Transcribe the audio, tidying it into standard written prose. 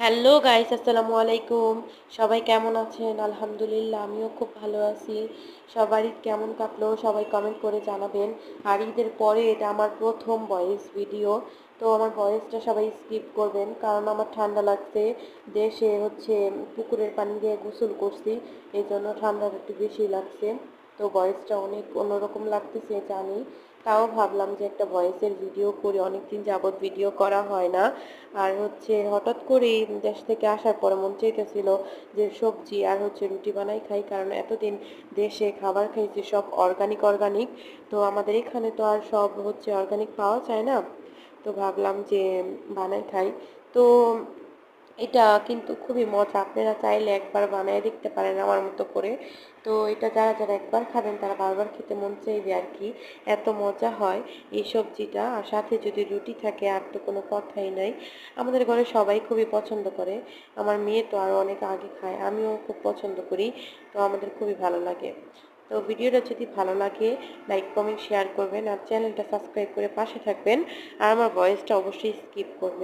Hello guys, আসসালামু আলাইকুম। সবাই কেমন আছেন? আলহামদুলিল্লাহ, আমিও খুব ভালো আছি। সবার ঈদ কেমন কাটলো সবাই কমেন্ট করে জানাবেন। আর ঈদের পরে এটা আমার প্রথম ভয়েস ভিডিও। তো আমার ভয়েসটা সবাই স্কিপ করবেন, কারণ আমার ঠান্ডা লাগছে। দেশে পুকুরের পানি দিয়ে গোসল করছি, এই জন্য ঠান্ডাটা একটু বেশি লাগছে। তো ভয়েসটা অনেক অন্যরকম লাগতেছে জানি, তাও ভাবলাম যে একটা ভয়েসের ভিডিও করি, অনেকদিন যাবৎ ভিডিও করা হয় না। আর হঠাৎ করেই দেশ থেকে আসার পরে মন চাইতেছিল যে সবজি আর রুটি বানাই খাই, কারণ এতদিন দেশে খাবার খাইছি সব অর্গানিক অর্গানিক। তো আমাদের এখানে তো আর সব অর্গানিক পাওয়া যায় না। তো ভাবলাম যে বানাই খাই। তো এটা কিন্তু খুবই মজা, আপনারা চাইলে একবার বানায় দেখতে পারেন আমার মতো করে। তো এটা যারা যারা একবার খাবেন তারা বারবার খেতে মন চাইবে আর কি, এত মজা হয় এই সবজিটা। আর সাথে যদি রুটি থাকে আর তো কোনো কথাই নাই। আমাদের ঘরে সবাই খুবই পছন্দ করে। আমার মেয়ে তো আরও অনেক আগে খায়, আমিও খুব পছন্দ করি। তো আমাদের খুবই ভালো লাগে। তো ভিডিওটা যদি ভালো লাগে লাইক কমেন্ট শেয়ার করবেন, আর চ্যানেলটা সাবস্ক্রাইব করে পাশে থাকবেন। আর আমার ভয়েসটা অবশ্যই স্কিপ করবেন।